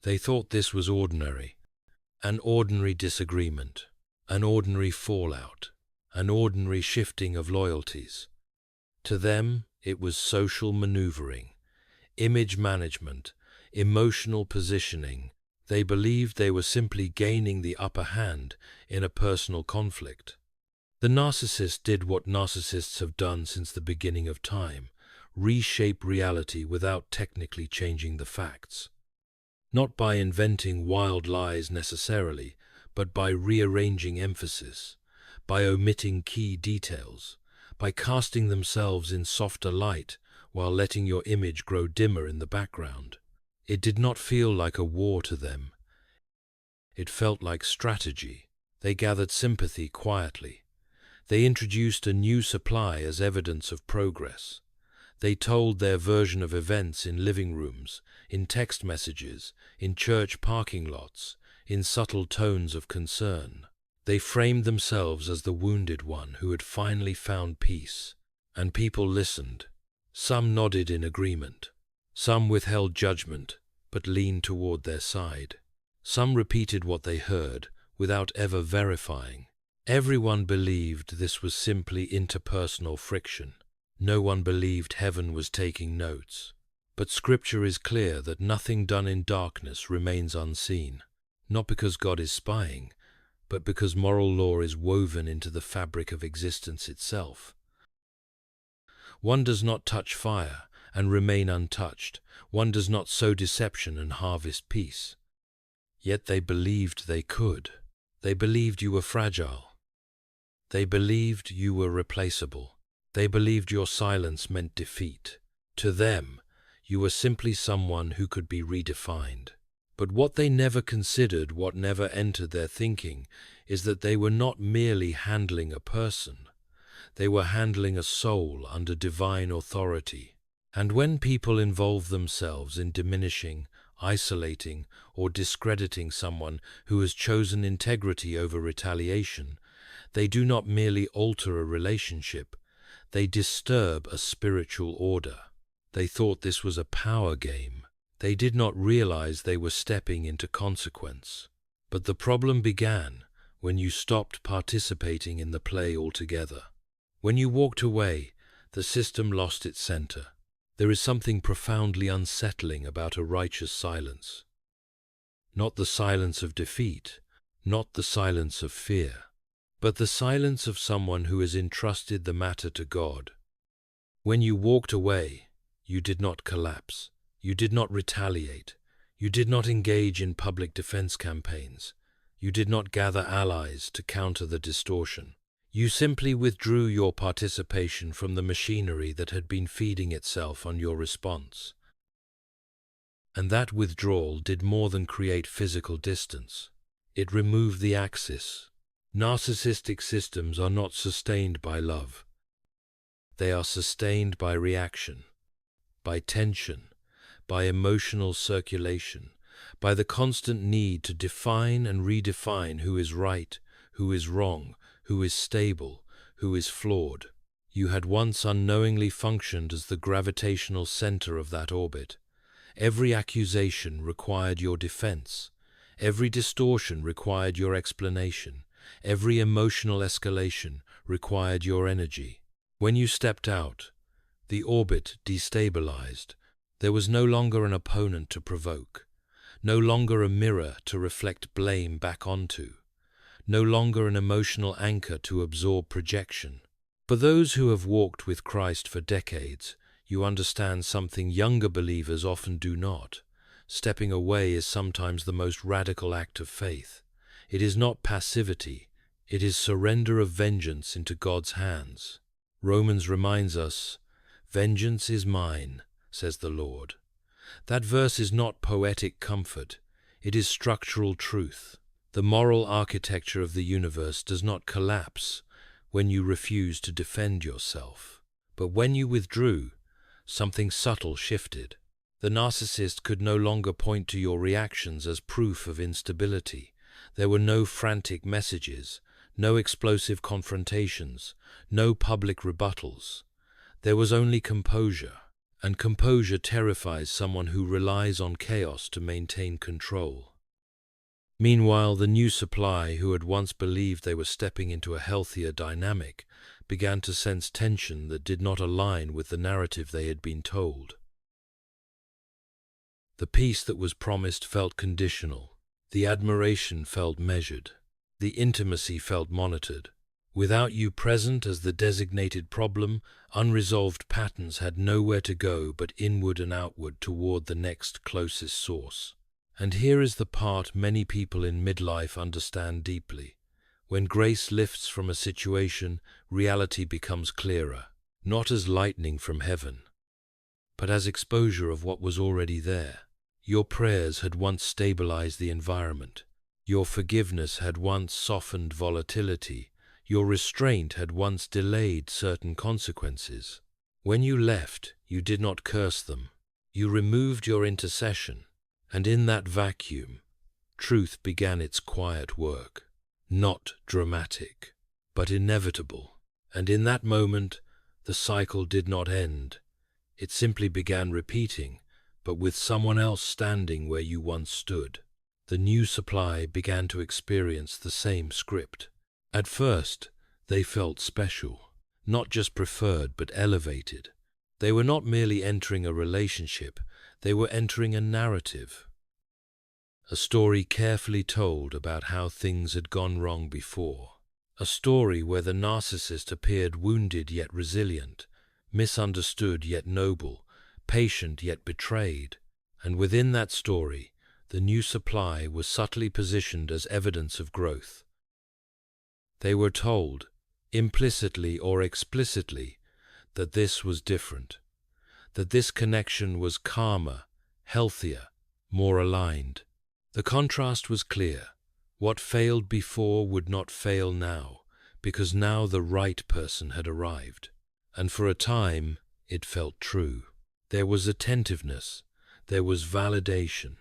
They thought this was ordinary, an ordinary disagreement, an ordinary fallout, an ordinary shifting of loyalties. To them, it was social maneuvering, image management, emotional positioning. They believed they were simply gaining the upper hand in a personal conflict. The narcissist did what narcissists have done since the beginning of time: reshape reality without technically changing the facts. Not by inventing wild lies necessarily, but by rearranging emphasis, by omitting key details, by casting themselves in softer light while letting your image grow dimmer in the background. It did not feel like a war to them. It felt like strategy. They gathered sympathy quietly. They introduced a new supply as evidence of progress. They told their version of events in living rooms, in text messages, in church parking lots, in subtle tones of concern. They framed themselves as the wounded one who had finally found peace, and people listened. Some nodded in agreement. Some withheld judgment, but leaned toward their side. Some repeated what they heard, without ever verifying. Everyone believed this was simply interpersonal friction. No one believed heaven was taking notes. But Scripture is clear that nothing done in darkness remains unseen, not because God is spying, but because moral law is woven into the fabric of existence itself. One does not touch fire and remain untouched. One does not sow deception and harvest peace. Yet they believed they could. They believed you were fragile. They believed you were replaceable. They believed your silence meant defeat. To them, you were simply someone who could be redefined. But what they never considered, what never entered their thinking, is that they were not merely handling a person. They were handling a soul under divine authority. And when people involve themselves in diminishing, isolating, or discrediting someone who has chosen integrity over retaliation, they do not merely alter a relationship, they disturb a spiritual order. They thought this was a power game. They did not realize they were stepping into consequence. But the problem began when you stopped participating in the play altogether. When you walked away, the system lost its center. There is something profoundly unsettling about a righteous silence. Not the silence of defeat, not the silence of fear, but the silence of someone who has entrusted the matter to God. When you walked away, you did not collapse. You did not retaliate. You did not engage in public defense campaigns. You did not gather allies to counter the distortion. You simply withdrew your participation from the machinery that had been feeding itself on your response. And that withdrawal did more than create physical distance. It removed the axis. Narcissistic systems are not sustained by love. They are sustained by reaction, by tension, by emotional circulation, by the constant need to define and redefine who is right, who is wrong, who is stable, who is flawed. You had once unknowingly functioned as the gravitational center of that orbit. Every accusation required your defense. Every distortion required your explanation. Every emotional escalation required your energy. When you stepped out, the orbit destabilized. There was no longer an opponent to provoke, no longer a mirror to reflect blame back onto, no longer an emotional anchor to absorb projection. For those who have walked with Christ for decades, you understand something younger believers often do not. Stepping away is sometimes the most radical act of faith. It is not passivity, it is surrender of vengeance into God's hands. Romans reminds us, "Vengeance is mine, says the Lord." That verse is not poetic comfort, it is structural truth. The moral architecture of the universe does not collapse when you refuse to defend yourself. But when you withdrew, something subtle shifted. The narcissist could no longer point to your reactions as proof of instability. There were no frantic messages, no explosive confrontations, no public rebuttals. There was only composure, and composure terrifies someone who relies on chaos to maintain control. Meanwhile, the new supply, who had once believed they were stepping into a healthier dynamic, began to sense tension that did not align with the narrative they had been told. The peace that was promised felt conditional. The admiration felt measured. The intimacy felt monitored. Without you present as the designated problem, unresolved patterns had nowhere to go but inward and outward toward the next closest source. And here is the part many people in midlife understand deeply. When grace lifts from a situation, reality becomes clearer, not as lightning from heaven, but as exposure of what was already there. Your prayers had once stabilized the environment. Your forgiveness had once softened volatility. Your restraint had once delayed certain consequences. When you left, you did not curse them. You removed your intercession, and in that vacuum, truth began its quiet work. Not dramatic, but inevitable. And in that moment, the cycle did not end. It simply began repeating, but with someone else standing where you once stood. The new supply began to experience the same script. At first, they felt special, not just preferred but elevated. They were not merely entering a relationship, they were entering a narrative. A story carefully told about how things had gone wrong before. A story where the narcissist appeared wounded yet resilient, misunderstood yet noble, patient yet betrayed. And within that story, the new supply was subtly positioned as evidence of growth. They were told, implicitly or explicitly, that this was different, that this connection was calmer, healthier, more aligned. The contrast was clear. What failed before would not fail now, because now the right person had arrived. And for a time, it felt true. There was attentiveness, there was validation,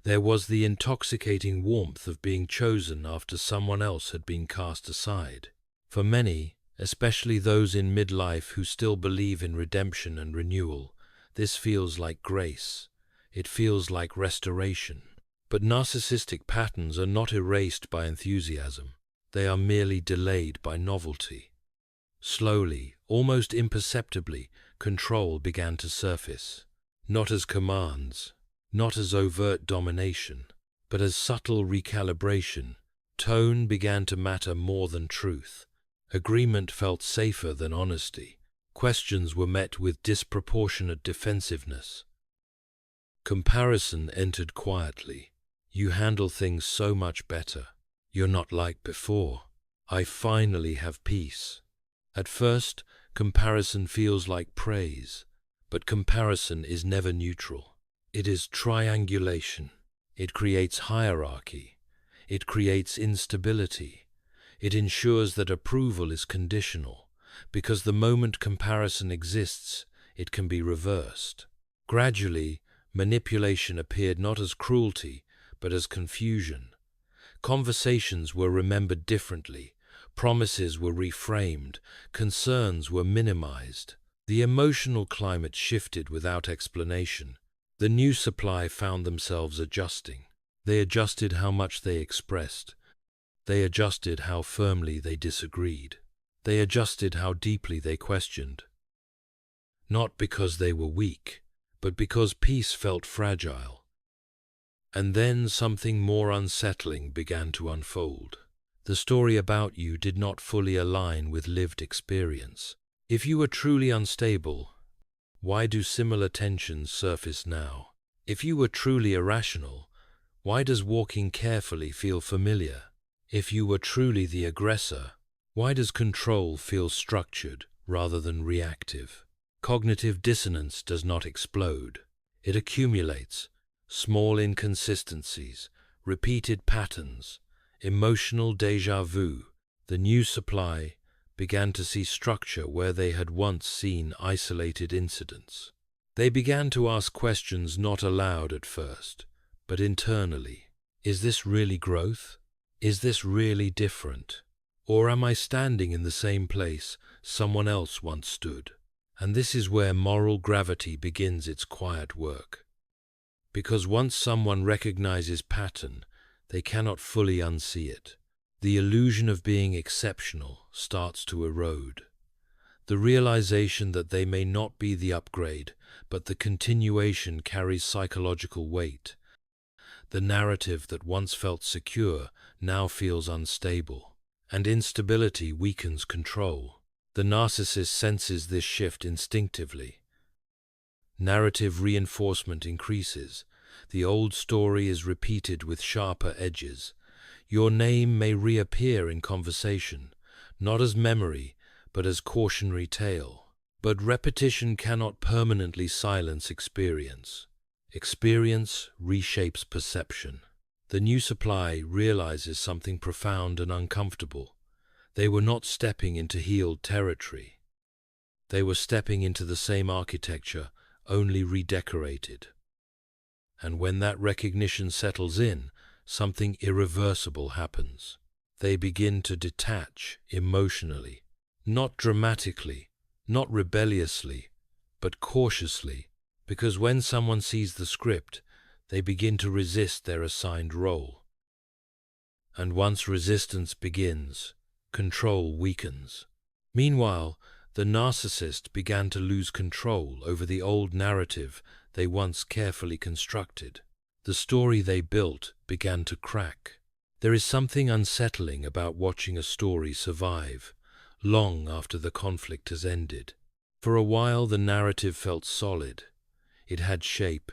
there was the intoxicating warmth of being chosen after someone else had been cast aside. For many, especially those in midlife who still believe in redemption and renewal, this feels like grace. It feels like restoration. But narcissistic patterns are not erased by enthusiasm. They are merely delayed by novelty. Slowly, almost imperceptibly, control began to surface. Not as commands, not as overt domination, but as subtle recalibration. Tone began to matter more than truth. Agreement felt safer than honesty. Questions were met with disproportionate defensiveness. Comparison entered quietly. You handle things so much better. You're not like before. I finally have peace. At first, comparison feels like praise, but comparison is never neutral. It is triangulation. It creates hierarchy. It creates instability. It ensures that approval is conditional, because the moment comparison exists, it can be reversed. Gradually, manipulation appeared not as cruelty, but as confusion. Conversations were remembered differently, promises were reframed, concerns were minimized. The emotional climate shifted without explanation. The new supply found themselves adjusting. They adjusted how much they expressed. They adjusted how firmly they disagreed. They adjusted how deeply they questioned. Not because they were weak, but because peace felt fragile. And then something more unsettling began to unfold. The story about you did not fully align with lived experience. If you were truly unstable, why do similar tensions surface now? If you were truly irrational, why does walking carefully feel familiar? If you were truly the aggressor, why does control feel structured rather than reactive? Cognitive dissonance does not explode. It accumulates. Small inconsistencies, repeated patterns, emotional déjà vu. The new supply began to see structure where they had once seen isolated incidents. They began to ask questions not aloud at first, but internally. Is this really growth? Is this really different? Or am I standing in the same place someone else once stood? And this is where moral gravity begins its quiet work. Because once someone recognizes pattern, they cannot fully unsee it. The illusion of being exceptional starts to erode. The realization that they may not be the upgrade, but the continuation carries psychological weight. The narrative that once felt secure now feels unstable, and instability weakens control. The narcissist senses this shift instinctively. Narrative reinforcement increases. The old story is repeated with sharper edges. Your name may reappear in conversation, not as memory, but as cautionary tale. But repetition cannot permanently silence experience. Experience reshapes perception. The new supply realizes something profound and uncomfortable. They were not stepping into healed territory. They were stepping into the same architecture, only redecorated. And when that recognition settles in, something irreversible happens. They begin to detach emotionally, not dramatically, not rebelliously, but cautiously, because when someone sees the script, they begin to resist their assigned role. And once resistance begins, control weakens. Meanwhile, the narcissist began to lose control over the old narrative they once carefully constructed. The story they built began to crack. There is something unsettling about watching a story survive, long after the conflict has ended. For a while the narrative felt solid. It had shape.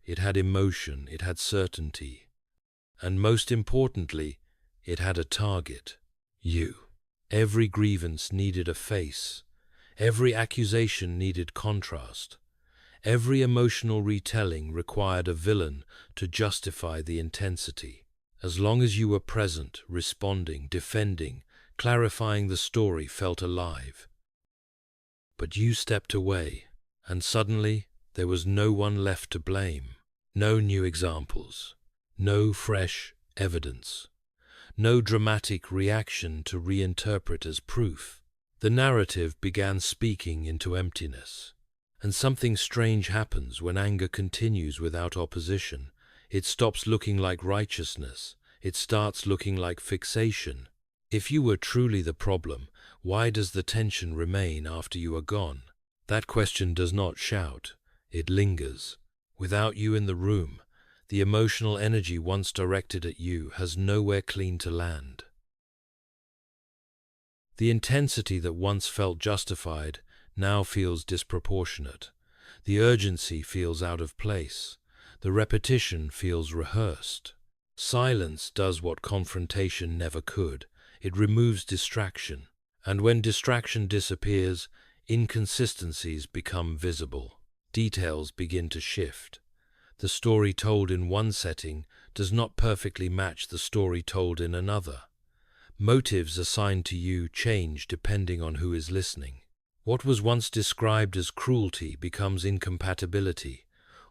It had emotion. It had certainty. And most importantly, it had a target. You. Every grievance needed a face. Every accusation needed contrast. Every emotional retelling required a villain to justify the intensity. As long as you were present, responding, defending, clarifying, the story felt alive. But you stepped away, and suddenly there was no one left to blame. No new examples. No fresh evidence. No dramatic reaction to reinterpret as proof. The narrative began speaking into emptiness. And something strange happens when anger continues without opposition. It stops looking like righteousness. It starts looking like fixation. If you were truly the problem, why does the tension remain after you are gone? That question does not shout. It lingers. Without you in the room, the emotional energy once directed at you has nowhere clean to land. The intensity that once felt justified now feels disproportionate. The urgency feels out of place. The repetition feels rehearsed. Silence does what confrontation never could. It removes distraction. And when distraction disappears, inconsistencies become visible. Details begin to shift. The story told in one setting does not perfectly match the story told in another. Motives assigned to you change depending on who is listening. What was once described as cruelty becomes incompatibility.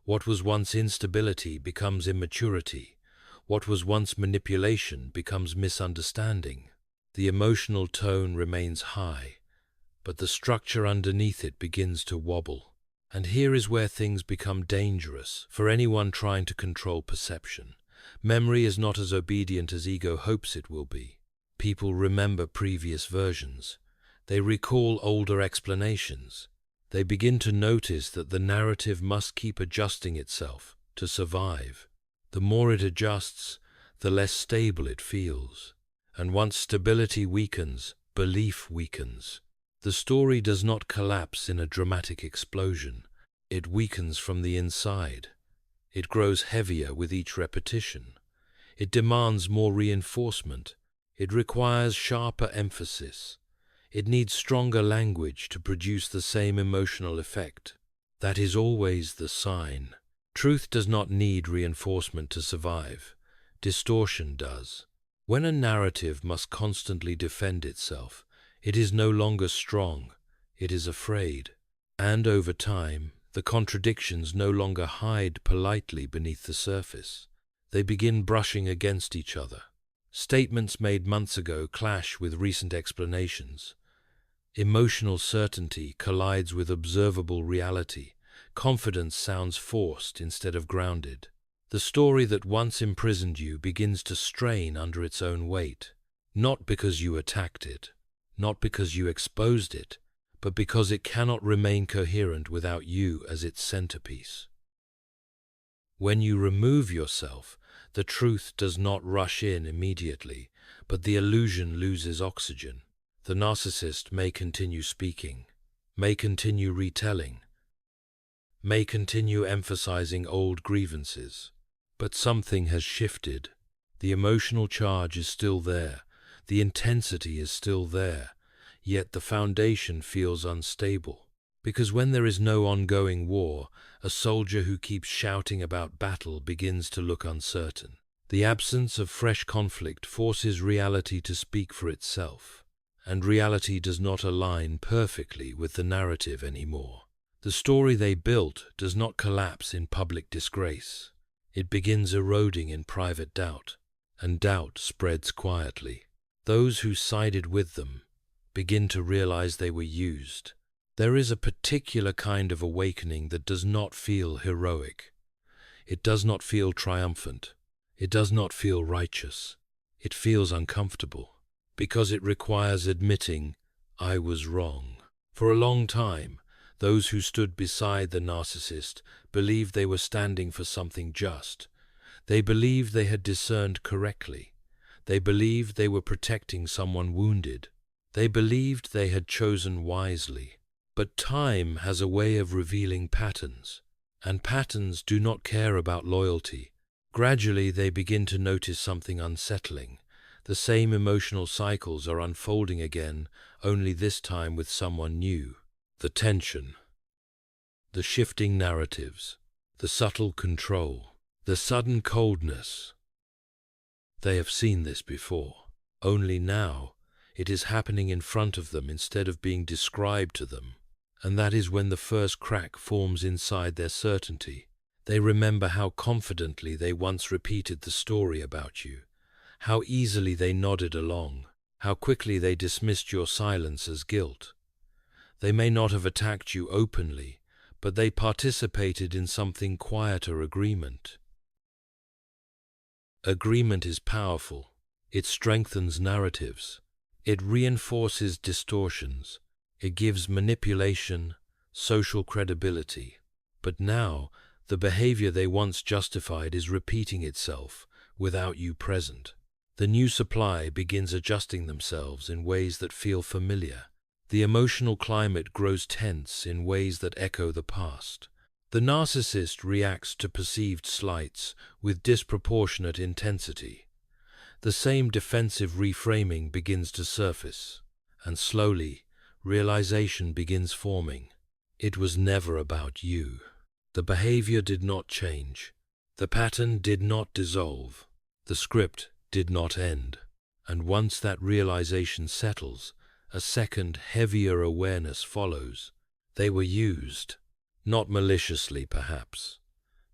What was once instability becomes immaturity. What was once manipulation becomes misunderstanding. The emotional tone remains high, but the structure underneath it begins to wobble. And here is where things become dangerous for anyone trying to control perception. Memory is not as obedient as ego hopes it will be. People remember previous versions. They recall older explanations. They begin to notice that the narrative must keep adjusting itself to survive. The more it adjusts, the less stable it feels. And once stability weakens, belief weakens. The story does not collapse in a dramatic explosion. It weakens from the inside. It grows heavier with each repetition. It demands more reinforcement. It requires sharper emphasis. It needs stronger language to produce the same emotional effect. That is always the sign. Truth does not need reinforcement to survive. Distortion does. When a narrative must constantly defend itself, it is no longer strong, it is afraid. And over time, the contradictions no longer hide politely beneath the surface. They begin brushing against each other. Statements made months ago clash with recent explanations. Emotional certainty collides with observable reality. Confidence sounds forced instead of grounded. The story that once imprisoned you begins to strain under its own weight, not because you attacked it, not because you exposed it, but because it cannot remain coherent without you as its centerpiece. When you remove yourself, the truth does not rush in immediately, but the illusion loses oxygen. The narcissist may continue speaking, may continue retelling, may continue emphasizing old grievances, but something has shifted. The emotional charge is still there, the intensity is still there, yet the foundation feels unstable. Because when there is no ongoing war, a soldier who keeps shouting about battle begins to look uncertain. The absence of fresh conflict forces reality to speak for itself, and reality does not align perfectly with the narrative anymore. The story they built does not collapse in public disgrace. It begins eroding in private doubt, and doubt spreads quietly. Those who sided with them begin to realize they were used. There is a particular kind of awakening that does not feel heroic. It does not feel triumphant. It does not feel righteous. It feels uncomfortable, because it requires admitting, I was wrong. For a long time, those who stood beside the narcissist believed they were standing for something just. They believed they had discerned correctly. They believed they were protecting someone wounded. They believed they had chosen wisely. But time has a way of revealing patterns, and patterns do not care about loyalty. Gradually, they begin to notice something unsettling. The same emotional cycles are unfolding again, only this time with someone new. The tension, the shifting narratives, the subtle control, the sudden coldness. They have seen this before. Only now, it is happening in front of them instead of being described to them. And that is when the first crack forms inside their certainty. They remember how confidently they once repeated the story about you, how easily they nodded along, how quickly they dismissed your silence as guilt. They may not have attacked you openly, but they participated in something quieter: agreement. Agreement is powerful. It strengthens narratives. It reinforces distortions. It gives manipulation, social credibility. But now, the behavior they once justified is repeating itself without you present. The new supply begins adjusting themselves in ways that feel familiar. The emotional climate grows tense in ways that echo the past. The narcissist reacts to perceived slights with disproportionate intensity. The same defensive reframing begins to surface, and slowly, realization begins forming. It was never about you. The behavior did not change. The pattern did not dissolve. The script did not end. And once that realization settles, a second, heavier awareness follows. They were used, not maliciously perhaps,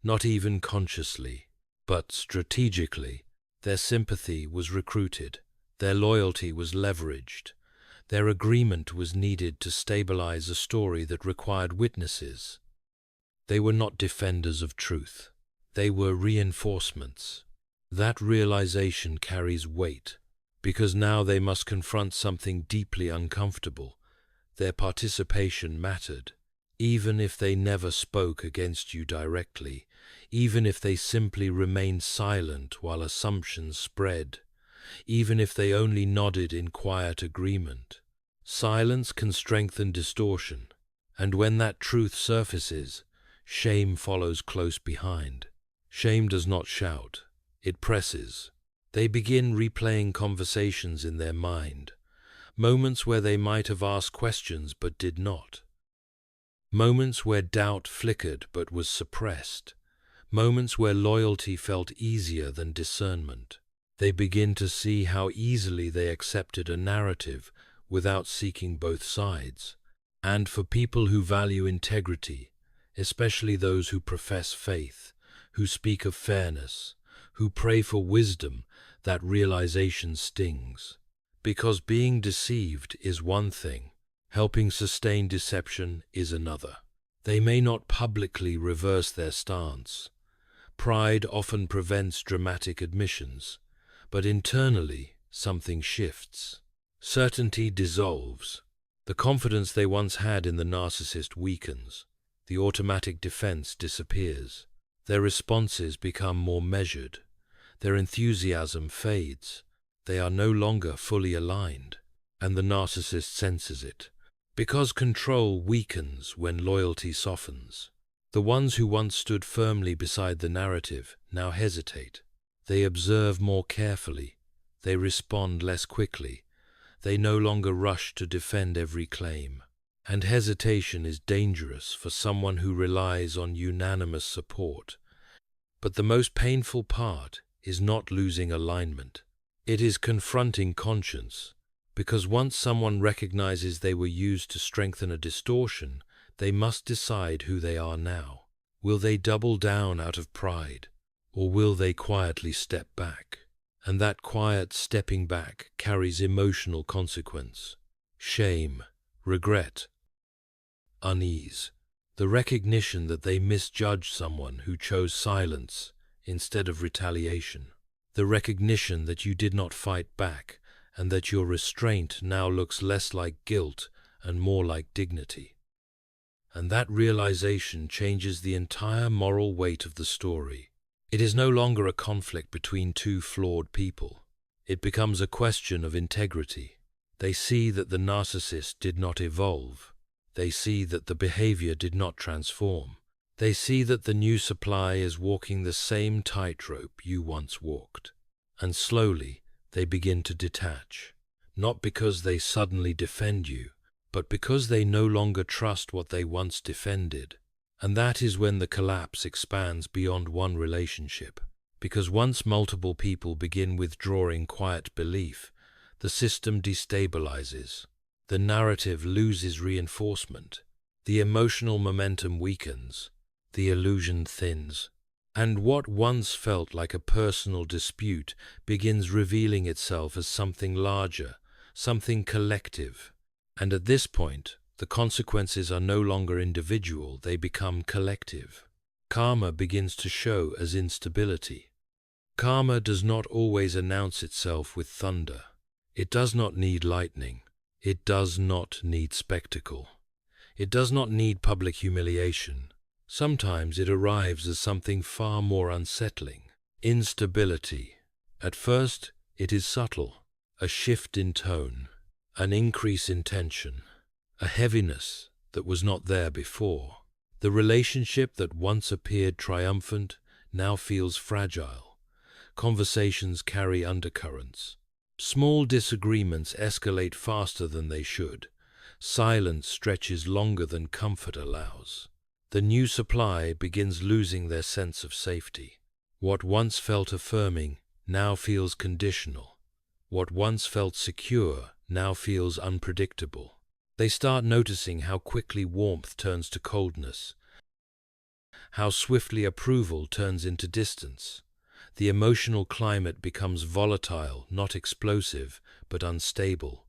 not even consciously, but strategically. Their sympathy was recruited. Their loyalty was leveraged. Their agreement was needed to stabilize a story that required witnesses. They were not defenders of truth. They were reinforcements. That realization carries weight, because now they must confront something deeply uncomfortable. Their participation mattered, even if they never spoke against you directly, even if they simply remained silent while assumptions spread, even if they only nodded in quiet agreement. Silence can strengthen distortion, and when that truth surfaces, shame follows close behind. Shame does not shout, it presses. They begin replaying conversations in their mind, moments where they might have asked questions but did not. Moments where doubt flickered but was suppressed. Moments where loyalty felt easier than discernment. They begin to see how easily they accepted a narrative without seeking both sides. And for people who value integrity, especially those who profess faith, who speak of fairness, who pray for wisdom, that realization stings. Because being deceived is one thing, Helping sustain deception is another. They may not publicly reverse their stance. Pride often prevents dramatic admissions, but internally something shifts. Certainty dissolves. The confidence they once had in the narcissist weakens. The automatic defense disappears. Their responses become more measured. Their enthusiasm fades. They are no longer fully aligned, and the narcissist senses it. Because control weakens when loyalty softens. The ones who once stood firmly beside the narrative now hesitate. They observe more carefully. They respond less quickly. They no longer rush to defend every claim. And hesitation is dangerous for someone who relies on unanimous support. But the most painful part is not losing alignment. It is confronting conscience, because once someone recognizes they were used to strengthen a distortion, they must decide who they are now. Will they double down out of pride, or will they quietly step back? And that quiet stepping back carries emotional consequence: shame, regret, unease, the recognition that they misjudged someone who chose silence instead of retaliation, the recognition that you did not fight back and that your restraint now looks less like guilt and more like dignity. And that realization changes the entire moral weight of the story. It is no longer a conflict between two flawed people. It becomes a question of integrity. They see that the narcissist did not evolve. They see that the behavior did not transform. They see that the new supply is walking the same tightrope you once walked. And slowly, they begin to detach. Not because they suddenly defend you, but because they no longer trust what they once defended. And that is when the collapse expands beyond one relationship. Because once multiple people begin withdrawing quiet belief, the system destabilizes. The narrative loses reinforcement. The emotional momentum weakens. The illusion thins. And what once felt like a personal dispute begins revealing itself as something larger, something collective. And at this point, the consequences are no longer individual, they become collective. Karma begins to show as instability. Karma does not always announce itself with thunder. It does not need lightning. It does not need spectacle. It does not need public humiliation. Sometimes it arrives as something far more unsettling. Instability. At first, it is subtle. A shift in tone. An increase in tension. A heaviness that was not there before. The relationship that once appeared triumphant now feels fragile. Conversations carry undercurrents. Small disagreements escalate faster than they should. Silence stretches longer than comfort allows. The new supply begins losing their sense of safety. What once felt affirming now feels conditional. What once felt secure now feels unpredictable. They start noticing how quickly warmth turns to coldness, how swiftly approval turns into distance. The emotional climate becomes volatile, not explosive, but unstable.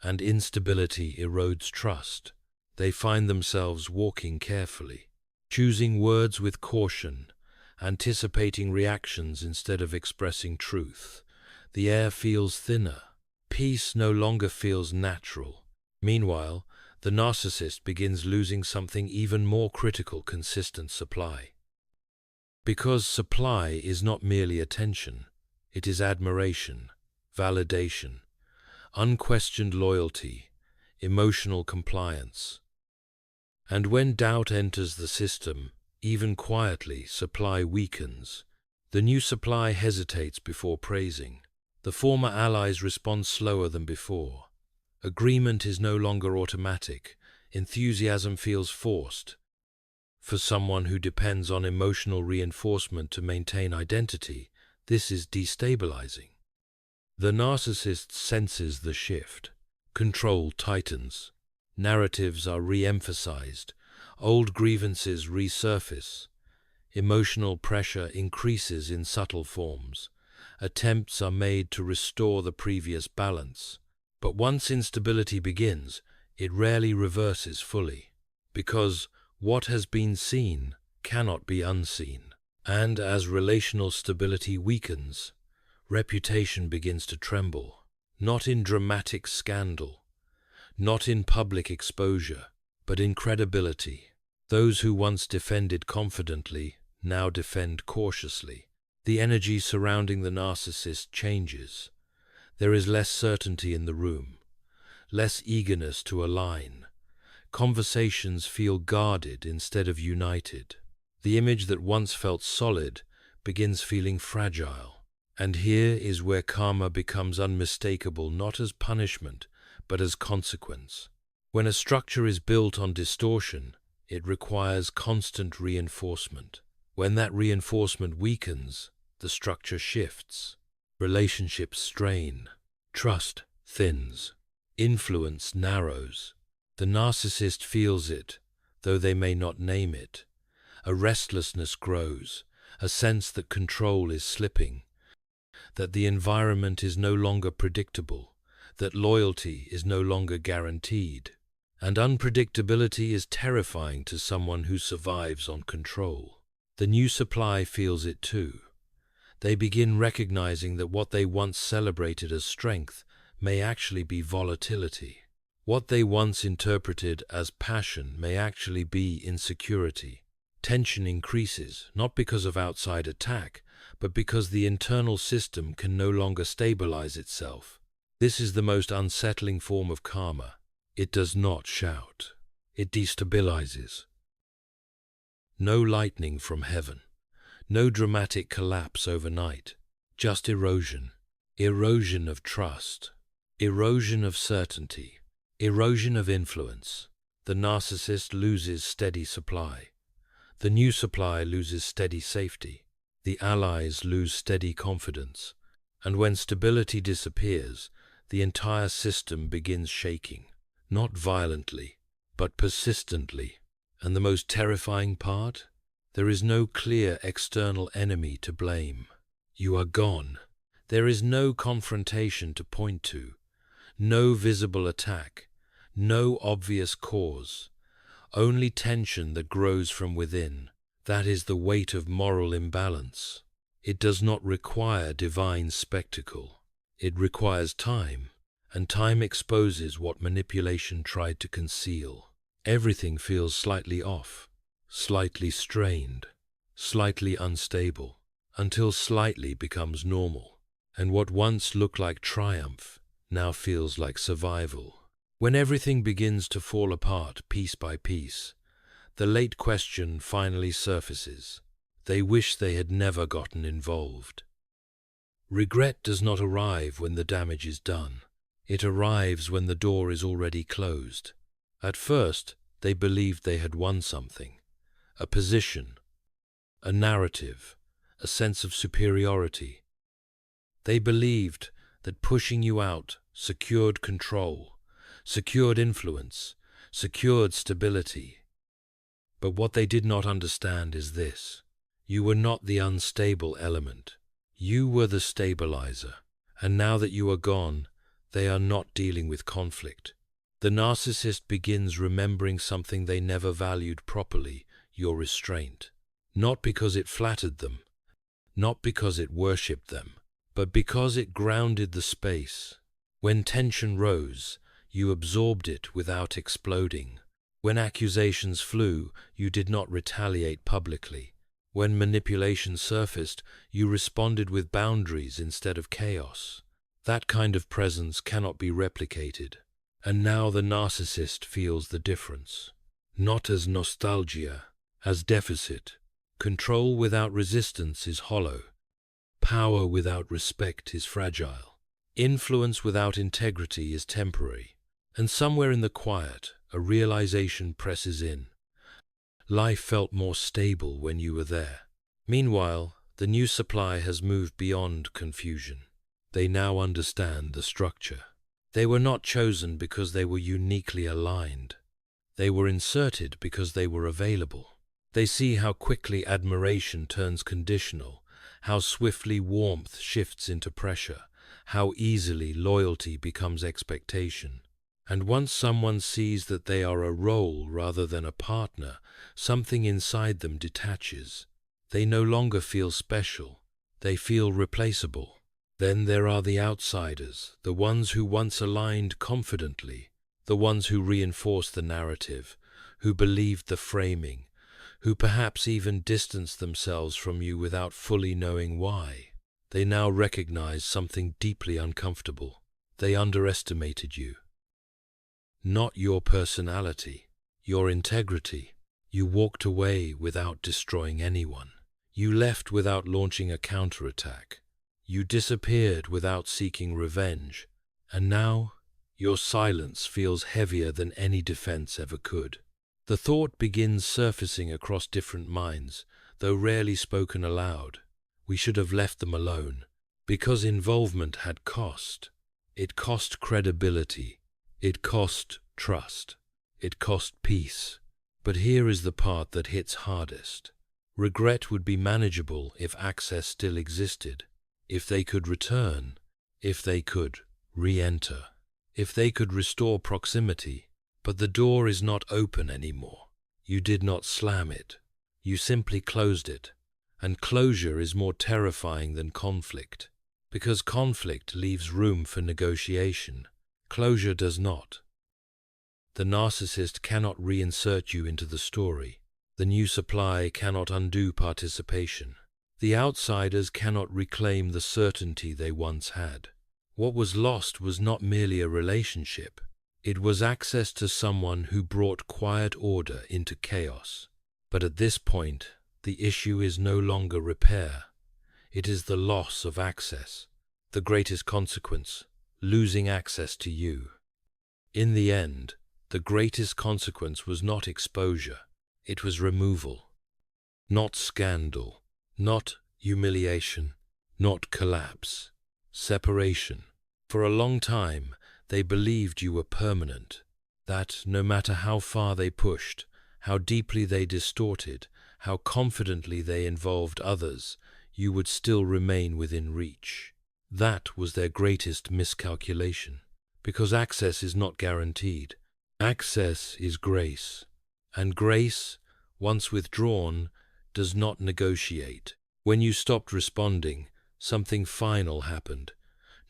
And instability erodes trust. They find themselves walking carefully, choosing words with caution, anticipating reactions instead of expressing truth. The air feels thinner. Peace no longer feels natural. Meanwhile, the narcissist begins losing something even more critical: consistent supply. Because supply is not merely attention, it is admiration, validation, unquestioned loyalty, emotional compliance. And when doubt enters the system, even quietly, supply weakens. The new supply hesitates before praising. The former allies respond slower than before. Agreement is no longer automatic. Enthusiasm feels forced. For someone who depends on emotional reinforcement to maintain identity, this is destabilizing. The narcissist senses the shift. Control tightens. Narratives are re-emphasized. Old grievances resurface. Emotional pressure increases in subtle forms. Attempts are made to restore the previous balance. But once instability begins, it rarely reverses fully, because what has been seen cannot be unseen. And as relational stability weakens, reputation begins to tremble, not in dramatic scandal, not in public exposure, but in credibility. Those who once defended confidently now defend cautiously. The energy surrounding the narcissist changes. There is less certainty in the room, less eagerness to align. Conversations feel guarded instead of united. The image that once felt solid begins feeling fragile. And here is where karma becomes unmistakable, not as punishment, but as consequence. When a structure is built on distortion, it requires constant reinforcement. When that reinforcement weakens, the structure shifts. Relationships strain. Trust thins. Influence narrows. The narcissist feels it, though they may not name it. A restlessness grows, a sense that control is slipping, that the environment is no longer predictable, that loyalty is no longer guaranteed. And unpredictability is terrifying to someone who survives on control. The new supply feels it too. They begin recognizing that what they once celebrated as strength may actually be volatility. What they once interpreted as passion may actually be insecurity. Tension increases, not because of outside attack, but because the internal system can no longer stabilize itself. This is the most unsettling form of karma. It does not shout. It destabilizes. No lightning from heaven. No dramatic collapse overnight. Just erosion. Erosion of trust. Erosion of certainty. Erosion of influence. The narcissist loses steady supply. The new supply loses steady safety. The allies lose steady confidence. And when stability disappears, the entire system begins shaking. Not violently, but persistently. And the most terrifying part? There is no clear external enemy to blame. You are gone. There is no confrontation to point to, no visible attack, no obvious cause, only tension that grows from within. That is the weight of moral imbalance. It does not require divine spectacle. It requires time, and time exposes what manipulation tried to conceal. Everything feels slightly off, slightly strained, slightly unstable, until slightly becomes normal. And what once looked like triumph now feels like survival. When everything begins to fall apart piece by piece, the late question finally surfaces. They wish they had never gotten involved. Regret does not arrive when the damage is done. It arrives when the door is already closed. At first, they believed they had won something, a position, a narrative, a sense of superiority. They believed that pushing you out secured control, secured influence, secured stability. But what they did not understand is this. You were not the unstable element. You were the stabilizer. And now that you are gone, they are not dealing with conflict. The narcissist begins remembering something they never valued properly, your restraint. Not because it flattered them, not because it worshipped them, but because it grounded the space. When tension rose, you absorbed it without exploding. When accusations flew, you did not retaliate publicly. When manipulation surfaced, you responded with boundaries instead of chaos. That kind of presence cannot be replicated. And now the narcissist feels the difference. Not as nostalgia, as deficit. Control without resistance is hollow. Power without respect is fragile. Influence without integrity is temporary. And somewhere in the quiet, a realization presses in. Life felt more stable when you were there. Meanwhile, the new supply has moved beyond confusion. They now understand the structure. They were not chosen because they were uniquely aligned. They were inserted because they were available. They see how quickly admiration turns conditional, how swiftly warmth shifts into pressure, how easily loyalty becomes expectation. And once someone sees that they are a role rather than a partner, something inside them detaches. They no longer feel special. They feel replaceable. Then there are the outsiders, the ones who once aligned confidently, the ones who reinforced the narrative, who believed the framing, who perhaps even distanced themselves from you without fully knowing why. They now recognize something deeply uncomfortable. They underestimated you. Not your personality, your integrity. You walked away without destroying anyone. You left without launching a counterattack. You disappeared without seeking revenge. And now, your silence feels heavier than any defense ever could. The thought begins surfacing across different minds, though rarely spoken aloud. We should have left them alone, because involvement had cost. It cost credibility. It cost trust. It cost peace. But here is the part that hits hardest. Regret would be manageable if access still existed, if they could return, if they could re-enter, if they could restore proximity. But the door is not open anymore. You did not slam it. You simply closed it. And closure is more terrifying than conflict, because conflict leaves room for negotiation. Closure does not. The narcissist cannot reinsert you into the story. The new supply cannot undo participation. The outsiders cannot reclaim the certainty they once had. What was lost was not merely a relationship. It was access to someone who brought quiet order into chaos. But at this point, the issue is no longer repair. It is the loss of access. The greatest consequence, losing access to you. In the end, the greatest consequence was not exposure. It was removal. Not scandal. Not humiliation. Not collapse. Separation. For a long time, they believed you were permanent, that no matter how far they pushed, how deeply they distorted, how confidently they involved others, you would still remain within reach. That was their greatest miscalculation, because access is not guaranteed. Access is grace, and grace, once withdrawn, does not negotiate. When you stopped responding, something final happened,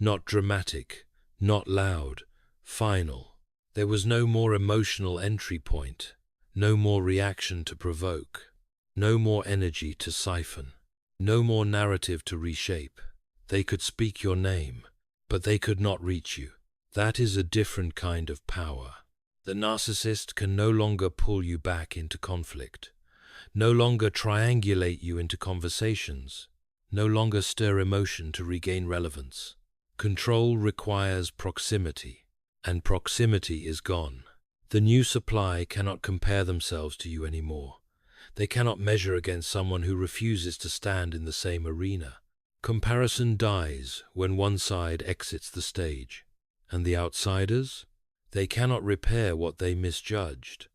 not dramatic, not loud, final. There was no more emotional entry point, no more reaction to provoke, no more energy to siphon, no more narrative to reshape. They could speak your name, but they could not reach you. That is a different kind of power. The narcissist can no longer pull you back into conflict, no longer triangulate you into conversations, no longer stir emotion to regain relevance. Control requires proximity, and proximity is gone. The new supply cannot compare themselves to you anymore. They cannot measure against someone who refuses to stand in the same arena. Comparison dies when one side exits the stage. And the outsiders? They cannot repair what they misjudged,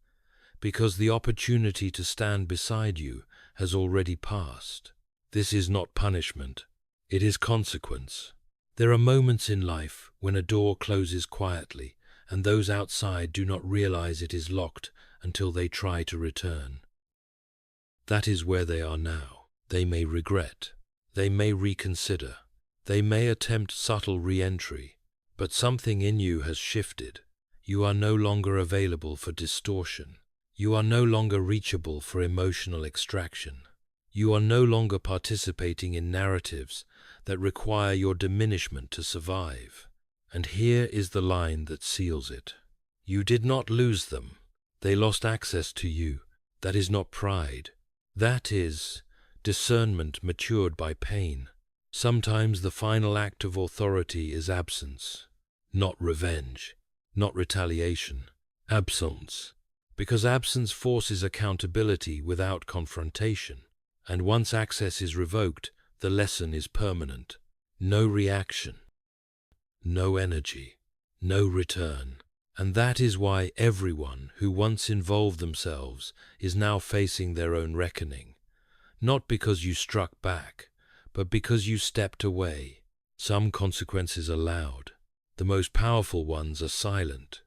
because the opportunity to stand beside you has already passed. This is not punishment. It is consequence. There are moments in life when a door closes quietly, and those outside do not realize it is locked until they try to return. That is where they are now. They may regret. They may reconsider. They may attempt subtle re-entry. But something in you has shifted. You are no longer available for distortion. You are no longer reachable for emotional extraction. You are no longer participating in narratives that require your diminishment to survive. And here is the line that seals it. You did not lose them. They lost access to you. That is not pride. That is discernment matured by pain. Sometimes the final act of authority is absence, not revenge, not retaliation. Absence. Because absence forces accountability without confrontation. And once access is revoked, the lesson is permanent. No reaction, no energy, no return. And that is why everyone who once involved themselves is now facing their own reckoning. Not because you struck back, but because you stepped away. Some consequences are loud. The most powerful ones are silent.